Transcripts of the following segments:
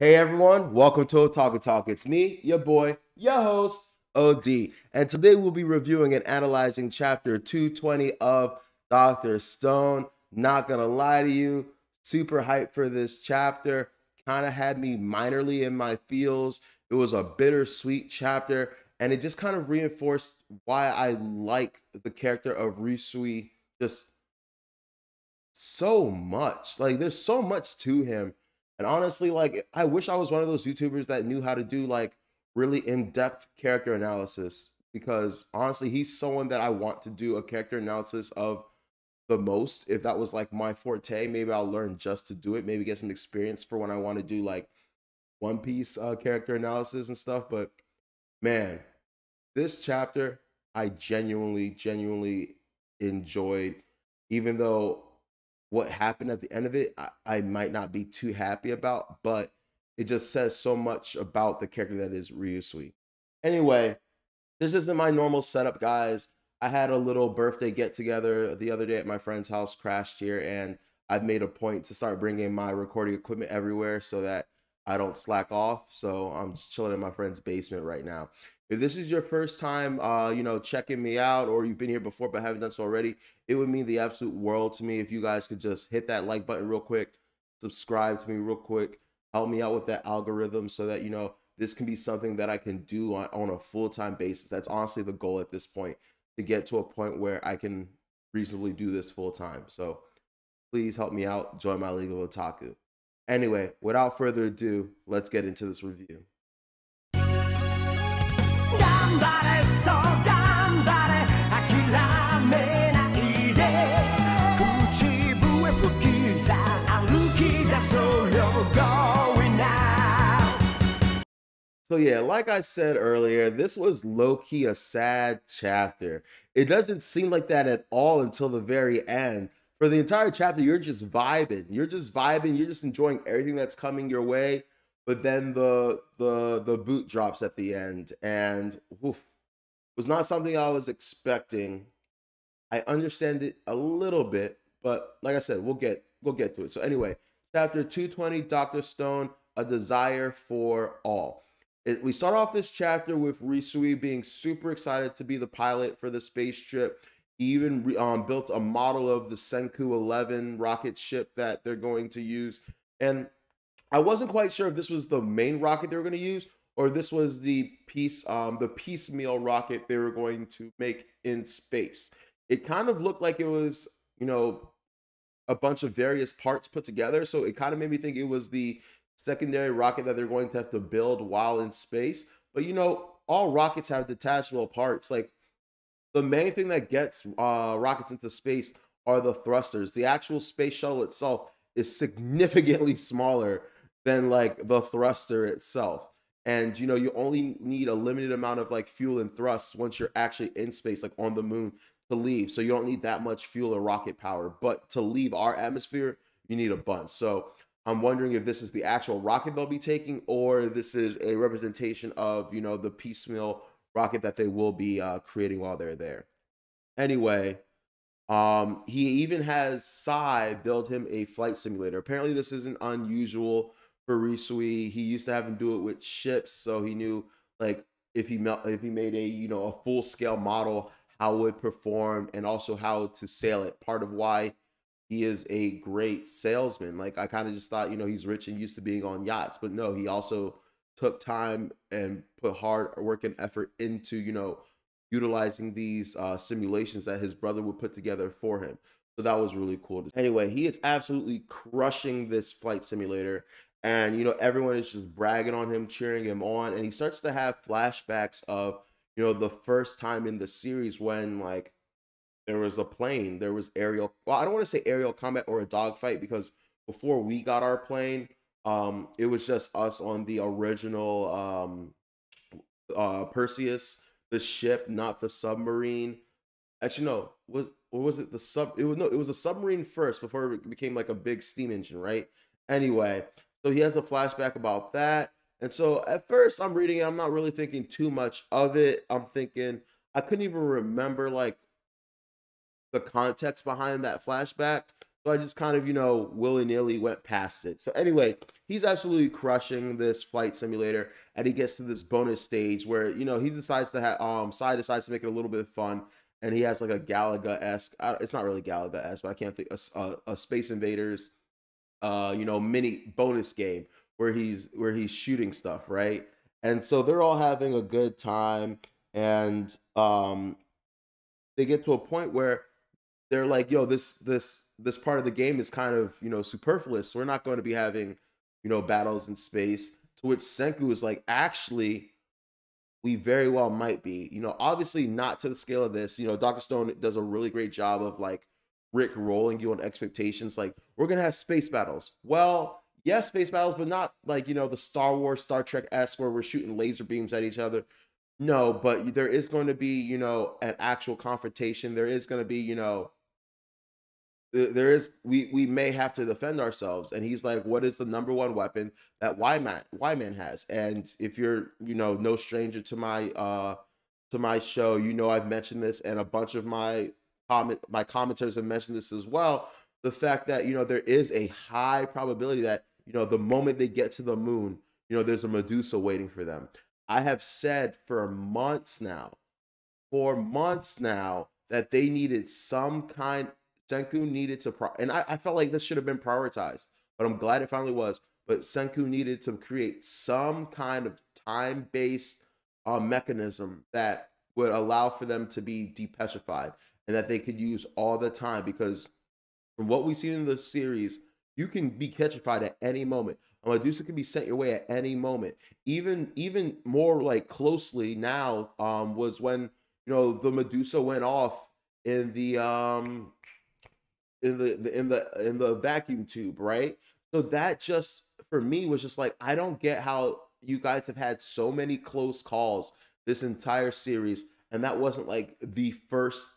Hey everyone, welcome to Otaku Talk. It's me, your boy, your host, OD. And today we'll be reviewing and analyzing chapter 220 of Dr. Stone. Not gonna lie to you, super hyped for this chapter. Kind of had me minorly in my feels. It was a bittersweet chapter, and it just kind of reinforced why I like the character of Risui just so much. Like there's so much to him. And honestly, like I wish I was one of those YouTubers that knew how to do like really in-depth character analysis because honestly, he's someone that I want to do a character analysis of the most. If that was like my forte, maybe I'll learn just to do it, maybe get some experience for when I want to do like One Piece character analysis and stuff. But man, this chapter I genuinely enjoyed, even though what happened at the end of it, I might not be too happy about, but it just says so much about the character that is Ryusui. Anyway, this isn't my normal setup, guys. I had a little birthday get together the other day at my friend's house, crashed here, and I've made a point to start bringing my recording equipment everywhere so that I don't slack off. So I'm just chilling in my friend's basement right now. If this is your first time, checking me out, or you've been here before but haven't done so already, it would mean the absolute world to me if you guys could just hit that like button real quick, subscribe to me real quick, help me out with that algorithm so that this can be something that I can do on a full-time basis. That's honestly the goal at this point, to get to a point where I can reasonably do this full-time. So please help me out, join my League of Otaku. Anyway, without further ado, let's get into this review. So yeah, like I said earlier, this was low-key a sad chapter. It doesn't seem like that at all until the very end. For the entire chapter, you're just vibing. You're just vibing. You're just enjoying everything that's coming your way. But then the boot drops at the end, and oof, was not something I was expecting. I understand it a little bit, but like I said, we'll get to it. So anyway, chapter 220, Dr. Stone, A Desire for All. We start off this chapter with Risui being super excited to be the pilot for the space trip. He even built a model of the Senku 11 rocket ship that they're going to use. And I wasn't quite sure if this was the main rocket they were going to use or this was the piecemeal rocket they were going to make in space. It kind of looked like it was, a bunch of various parts put together. So it kind of made me think it was the secondary rocket that they're going to have to build while in space. But all rockets have detachable parts. Like the main thing that gets rockets into space are the thrusters. The actual space shuttle itself is significantly smaller than like the thruster itself. And you only need a limited amount of like fuel and thrust once you're actually in space, like on the moon, to leave. So you don't need that much fuel or rocket power. But to leave our atmosphere, you need a bunch. So I'm wondering if this is the actual rocket they'll be taking, or this is a representation of, the piecemeal rocket that they will be creating while they're there. Anyway, he even has Sai build him a flight simulator. Apparently, this isn't unusual for Risui. He used to have him do it with ships, so he knew like if he made a full scale model, how it would perform, and also how to sail it. Part of why he is a great salesman. Like I kind of just thought, he's rich and used to being on yachts, but no, he also took time and put hard work and effort into, utilizing these simulations that his brother would put together for him. So that was really cool. Anyway, he is absolutely crushing this flight simulator. And, everyone is just bragging on him, cheering him on. And he starts to have flashbacks of, the first time in the series when like there was a plane, there was aerial. Well, I don't want to say aerial combat or a dogfight because before we got our plane, it was just us on the original Perseus, the ship, not the submarine. Actually, no, was it the sub? It was a submarine first before it became like a big steam engine, right? Anyway, so he has a flashback about that. And so at first I'm reading it, I'm not really thinking too much of it. I'm thinking I couldn't even remember like the context behind that flashback. So I just kind of, willy-nilly went past it. So anyway, he's absolutely crushing this flight simulator, and he gets to this bonus stage where, he decides to have Sai decides to make it a little bit fun, and he has like a Galaga-esque, it's not really Galaga-esque, but I can't think, a Space Invaders mini bonus game where he's shooting stuff, right? And so they're all having a good time, and they get to a point where they're like, yo, this part of the game is kind of, superfluous. We're not going to be having, battles in space. To which Senku is like, actually, we very well might be. Obviously not to the scale of this. Dr. Stone does a really great job of like Rick rolling you on expectations. Like, we're gonna have space battles. Well, yes, space battles, but not like, the Star Wars, Star Trek-esque where we're shooting laser beams at each other. No, but there is going to be, an actual confrontation. There is going to be, there is we may have to defend ourselves. And he's like, what is the number one weapon that Y-Man has? And if you're, no stranger to my show, I've mentioned this, and a bunch of my commenters have mentioned this as well. The fact that, there is a high probability that, the moment they get to the moon, there's a Medusa waiting for them. I have said for months now that they needed some kind, Senku needed to, and I felt like this should have been prioritized, but I'm glad it finally was. But Senku needed to create some kind of time-based mechanism that would allow for them to be depetrified and that they could use all the time, because from what we've seen in the series, you can be petrified at any moment. A Medusa can be sent your way at any moment. Even more like closely now was when the Medusa went off in the in the vacuum tube, right? So that just for me was just like, I don't get how you guys have had so many close calls this entire series, and that wasn't like the first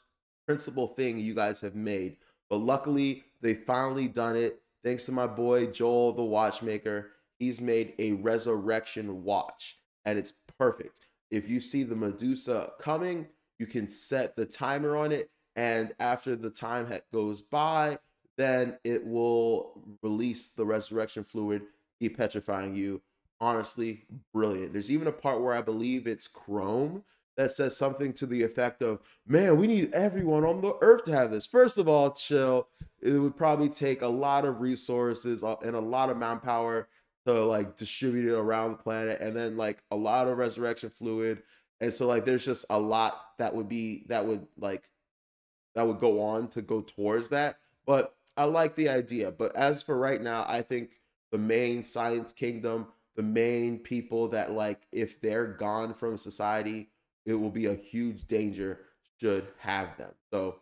principal thing you guys have made. But luckily, they finally done it. Thanks to my boy Joel, the watchmaker. He's made a resurrection watch, and it's perfect. If you see the Medusa coming, you can set the timer on it, and after the time goes by, then it will release the resurrection fluid, depetrifying you. Honestly, brilliant. There's even a part where I believe it's Chrome that says something to the effect of, man, we need everyone on the earth to have this. First of all, chill. It would probably take a lot of resources and a lot of manpower to like distribute it around the planet, and then like a lot of resurrection fluid. And so like there's just a lot that would go on to go towards that. But I like the idea. But as for right now, I think the main science kingdom, the main people that like, if they're gone from society, it will be a huge danger, should have them. So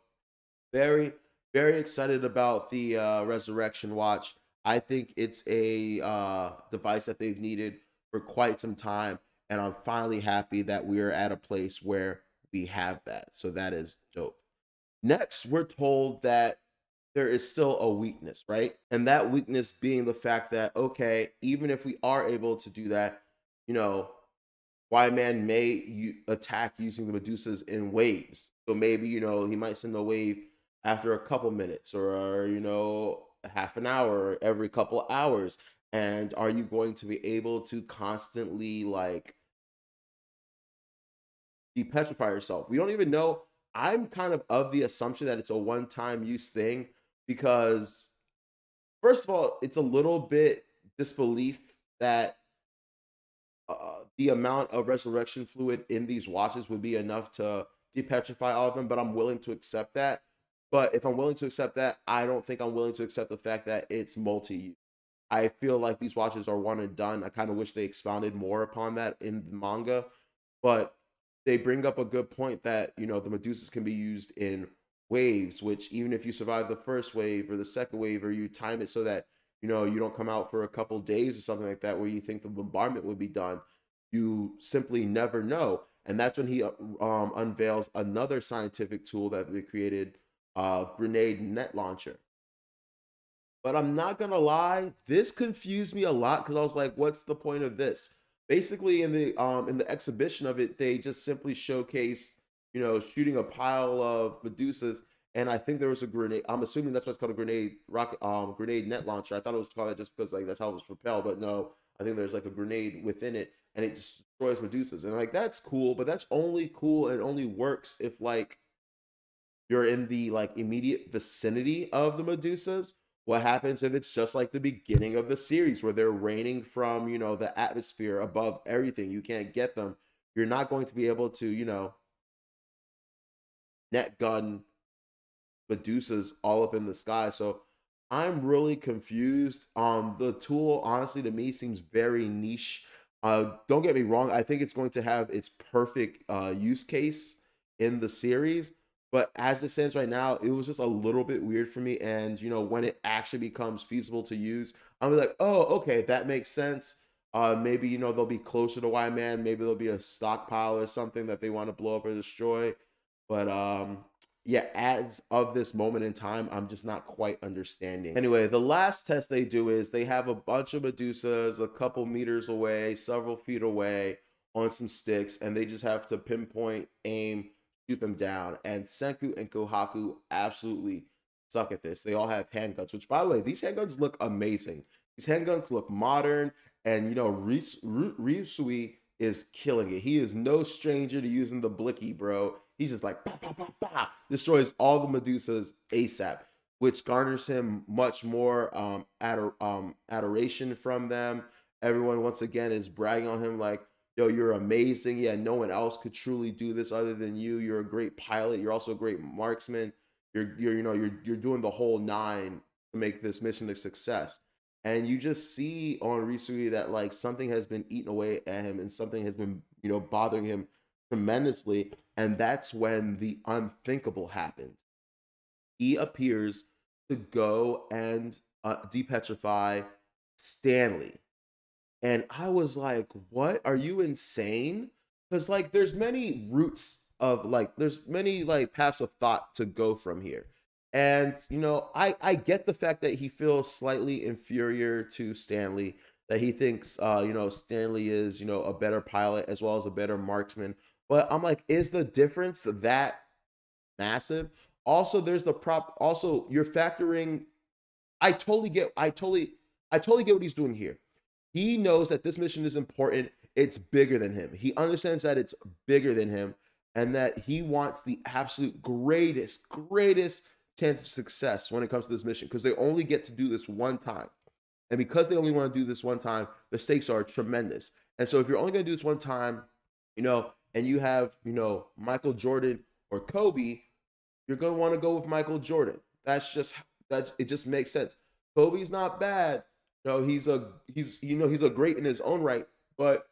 very, very excited about the Resurrection Watch. I think it's a device that they've needed for quite some time. And I'm finally happy that we're at a place where we have that. So that is dope. Next, we're told that there is still a weakness, right? And that weakness being the fact that, okay, even if we are able to do that, Y-Man may attack using the Medusas in waves. So maybe, he might send a wave after a couple minutes, or, half an hour, or every couple hours. And are you going to be able to constantly like depetrify yourself? We don't even know. I'm kind of the assumption that it's a one-time use thing, because first of all, it's a little bit disbelief that the amount of resurrection fluid in these watches would be enough to depetrify all of them, but I'm willing to accept that. But if I'm willing to accept that, I don't think I'm willing to accept the fact that it's multi-use. I feel like these watches are one and done. I kind of wish they expounded more upon that in the manga, but they bring up a good point that, the Medusas can be used in waves, which even if you survive the first wave or the second wave, or you time it so that, you don't come out for a couple days or something like that, where you think the bombardment would be done, you simply never know. And that's when he unveils another scientific tool that they created, grenade net launcher. But I'm not gonna lie, this confused me a lot, because I was like, what's the point of this? Basically, in the exhibition of it, they just simply showcased, shooting a pile of Medusas, and I think there was a grenade. I'm assuming that's what's called a grenade rocket, grenade net launcher. I thought it was called that just because like that's how it was propelled, but no, I think there's like a grenade within it, and it destroys Medusas, and like that's cool, but that's only cool and only works if like you're in the like immediate vicinity of the Medusas. What happens if it's just like the beginning of the series where they're raining from, the atmosphere above everything? You can't get them. You're not going to be able to, net gun Medusas all up in the sky. So I'm really confused. The tool, honestly, to me seems very niche. Don't get me wrong. I think it's going to have its perfect use case in the series. But as it stands right now, it was just a little bit weird for me. And, when it actually becomes feasible to use, I'll be like, oh, okay, that makes sense. Maybe, they'll be closer to Y-Man. Maybe there'll be a stockpile or something that they want to blow up or destroy. But yeah, as of this moment in time, I'm just not quite understanding. Anyway, the last test they do is they have a bunch of Medusas a couple meters away, several feet away on some sticks, and they just have to pinpoint, aim, shoot them down. And Senku and Kohaku absolutely suck at this. They all have handguns, which, by the way, these handguns look amazing. These handguns look modern, and, Ryusui is killing it. He is no stranger to using the blicky, bro. He's just like, bah, bah, bah, bah, destroys all the Medusas ASAP, which garners him much more adoration from them. Everyone, once again, is bragging on him like, yo, you're amazing. Yeah, no one else could truly do this other than you. You're a great pilot. You're also a great marksman. You're doing the whole nine to make this mission a success. And you just see on Risui that like something has been eaten away at him and something has been, bothering him tremendously. And that's when the unthinkable happens. He appears to go and depetrify Stanley. And I was like, what? Are you insane? Because like there's many routes of like there's many like paths of thought to go from here. And I get the fact that he feels slightly inferior to Stanley, that he thinks Stanley is, a better pilot as well as a better marksman. But I'm like, is the difference that massive? Also, there's the prop. Also, you're factoring. I totally get what he's doing here. He knows that this mission is important. It's bigger than him. He understands that it's bigger than him and that he wants the absolute greatest chance of success when it comes to this mission because they only get to do this one time. And because they only want to do this one time, the stakes are tremendous. And so if you're only going to do this one time, and you have, Michael Jordan or Kobe, you're going to want to go with Michael Jordan. It just makes sense. Kobe's not bad. No, he's a great in his own right, but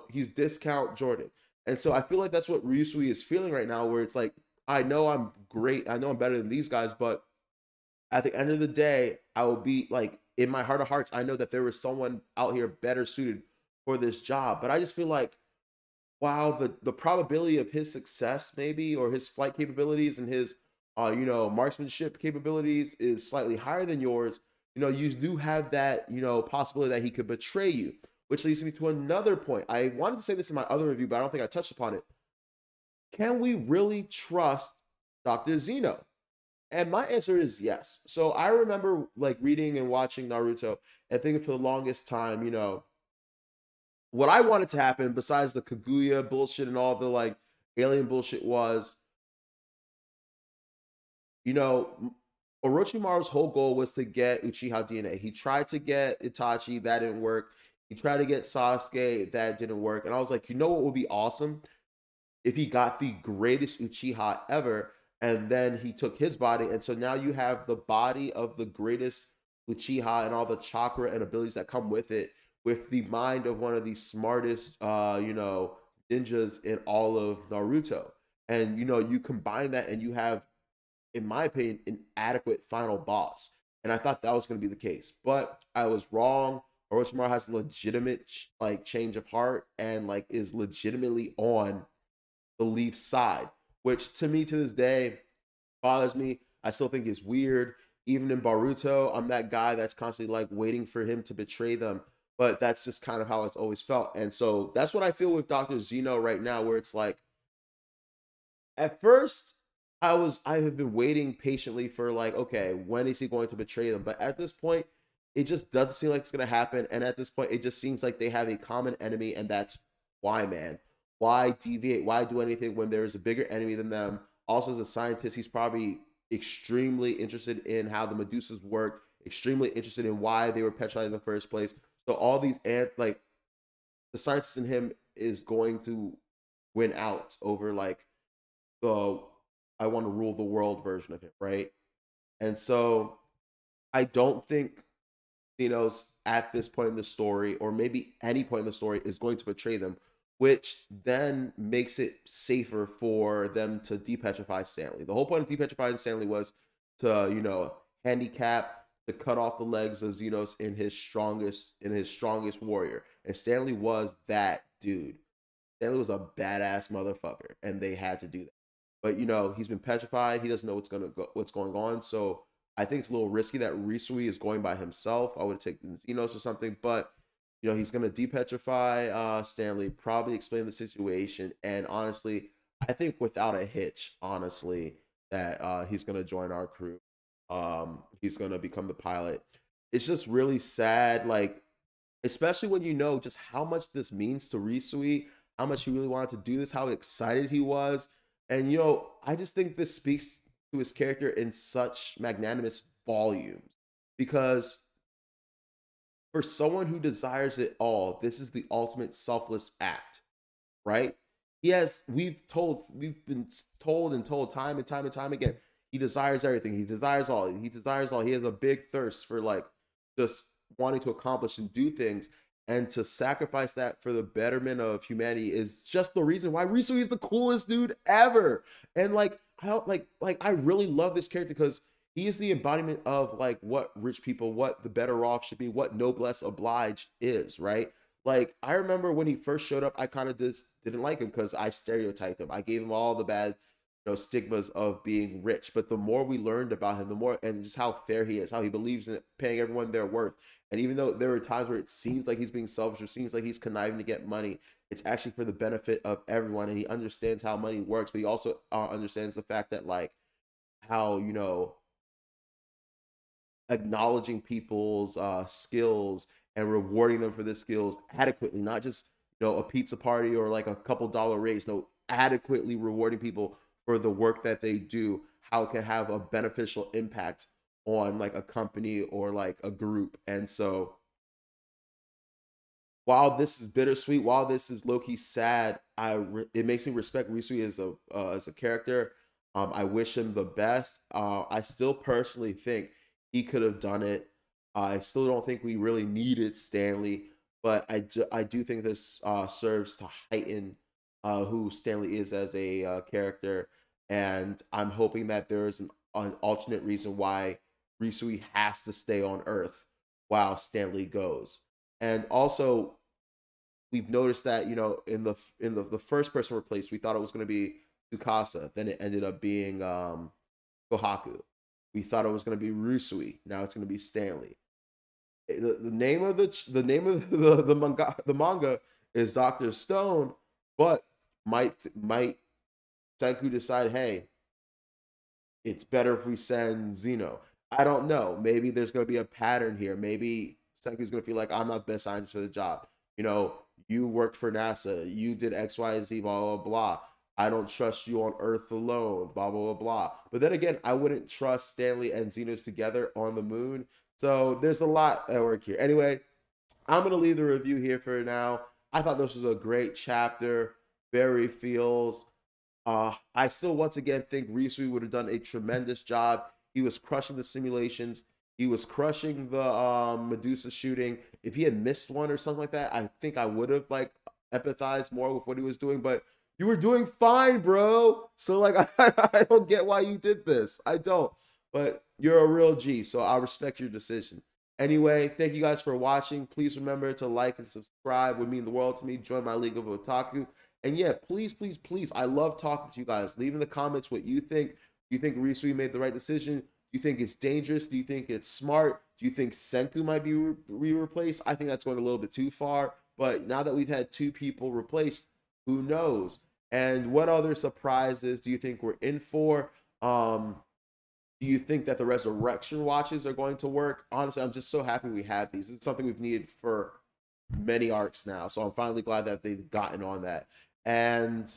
he's discount Jordan. And so I feel like that's what Ryusui is feeling right now, where it's like, I know I'm great. I know I'm better than these guys, but at the end of the day, I will be like, in my heart of hearts, I know that there was someone out here better suited for this job. But I just feel like, wow, the probability of his success maybe, or his flight capabilities and his, marksmanship capabilities is slightly higher than yours. You do have that, possibility that he could betray you, which leads me to another point. I wanted to say this in my other review, but I don't think I touched upon it. Can we really trust Dr. Zeno? And my answer is yes. So I remember like reading and watching Naruto and thinking for the longest time, what I wanted to happen besides the Kaguya bullshit and all the like alien bullshit was, Orochimaru's whole goal was to get Uchiha DNA. He tried to get Itachi, that didn't work. He tried to get Sasuke, that didn't work. And I was like, what would be awesome? If he got the greatest Uchiha ever, and then he took his body, and so now you have the body of the greatest Uchiha and all the chakra and abilities that come with it, with the mind of one of the smartest, ninjas in all of Naruto. And you combine that, and you have, in my opinion, an adequate final boss. And I thought that was going to be the case, but I was wrong. Orochimaru has a legitimate like change of heart and like is legitimately on the Leaf side, which to me to this day bothers me. I still think is weird. Even in Boruto, I'm that guy that's constantly like waiting for him to betray them. But that's just kind of how it's always felt. And so that's what I feel with Dr. Zeno right now, where it's like, at first, I have been waiting patiently for like, okay, when is he going to betray them? But at this point, it just doesn't seem like it's gonna happen. And at this point, it just seems like they have a common enemy, and that's why, man. Why deviate? Why do anything when there's a bigger enemy than them? Also, as a scientist, he's probably extremely interested in how the Medusas work, extremely interested in why they were petrified in the first place. So all these ant like the scientist in him is going to win out over like the I want to rule the world version of him, right? And so I don't think Thanos at this point in the story, or maybe any point in the story, is going to betray them, which then makes it safer for them to depetrify Stanley. The whole point of depetrifying Stanley was to, handicap, to cut off the legs of Xenos in his strongest warrior. And Stanley was that dude. Stanley was a badass motherfucker, and they had to do that. But he's been petrified. He doesn't know what's going on. So I think it's a little risky that Risui is going by himself. I would have taken Xenos or something, but he's gonna depetrify Stanley, probably explain the situation, and honestly, I think without a hitch, honestly, that he's gonna join our crew. He's gonna become the pilot. It's just really sad, like especially when you know just how much this means to Risui, how much he really wanted to do this, how excited he was. And I just think this speaks to his character in such magnanimous volumes, because for someone who desires it all, this is the ultimate selfless act, right? Yes, we've been told and told time and time and time again, he desires everything. He desires all. He desires all. He has a big thirst for like just wanting to accomplish and do things, and to sacrifice that for the betterment of humanity is just the reason why Risu is the coolest dude ever. And like how I really love this character because he is the embodiment of like what rich people, what the better off should be, what noblesse oblige is, right? Like I remember when he first showed up, I kind of just didn't like him because I stereotyped him. I gave him all the bad stigmas of being rich. But the more we learned about him, the more, and just how fair he is, how he believes in paying everyone their worth. And even though there are times where it seems like he's being selfish or seems like he's conniving to get money, it's actually for the benefit of everyone. And he understands how money works, but he also understands the fact that like how, acknowledging people's skills and rewarding them for their skills adequately, not just a pizza party or like a couple dollar raise. No, adequately rewarding people for the work that they do, how it can have a beneficial impact on like a company or like a group. And so while this is bittersweet, while this is low-key sad, it makes me respect Risui as a character. I wish him the best. I still personally think he could have done it. I still don't think we really needed Stanley, but I do think this serves to heighten who Stanley is as a character, and I'm hoping that there's an alternate reason why Risui has to stay on Earth while Stanley goes. And also, we've noticed that in the first person replaced, we thought it was going to be Tsukasa. Then it ended up being Kohaku. We thought it was going to be Rusui. Now it's going to be Stanley. The name of the manga is Doctor Stone, but might Senku decide, hey, it's better if we send Zeno? I don't know. Maybe there's going to be a pattern here. Maybe Senku's going to feel like I'm not the best scientist for the job. You worked for NASA. You did X, Y, Z, blah, blah, blah. I don't trust you on Earth alone, blah, blah, blah, blah. But then again, I wouldn't trust Stanley and Xenos together on the moon. So there's a lot at work here. Anyway, I'm going to leave the review here for now. I thought this was a great chapter. Very feels. I still, once again, think Risui would have done a tremendous job. He was crushing the simulations. He was crushing the Medusa shooting. If he had missed one or something like that, I think I would have like empathized more with what he was doing. But you were doing fine, bro. So like, I don't get why you did this. I don't. But you're a real G, so I respect your decision. Anyway, thank you guys for watching. Please remember to like and subscribe. It would mean the world to me. Join my League of Otaku. And yeah, please, please, please, I love talking to you guys. Leave in the comments what you think. Do you think Risui made the right decision? Do you think it's dangerous? Do you think it's smart? Do you think Senku might be replaced? I think that's going a little bit too far. But now that we've had two people replaced, who knows? And what other surprises do you think we're in for? Um, do you think that the resurrection watches are going to work? Honestly, I'm just so happy we have these. It's something we've needed for many arcs now. So I'm finally glad that they've gotten on that. And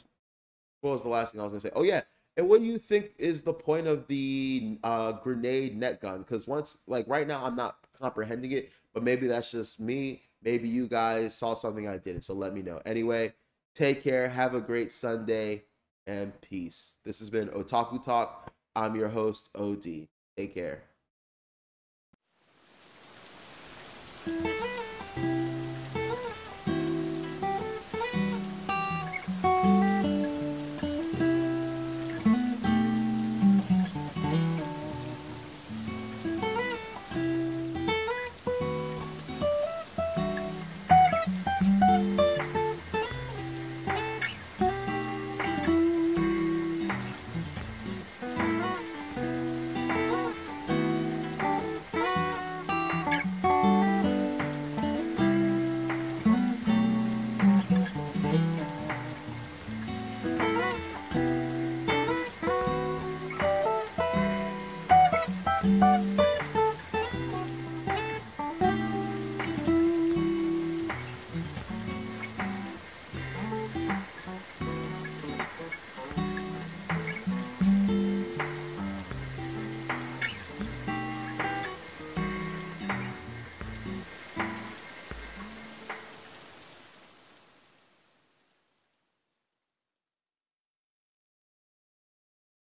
what was the last thing I was gonna say? Oh yeah. And what do you think is the point of the grenade net gun? Because once, like right now, I'm not comprehending it, but maybe that's just me. Maybe you guys saw something I didn't, so let me know. Anyway, take care. Have a great Sunday and peace. This has been Otaku Talk. I'm your host, OD. Take care.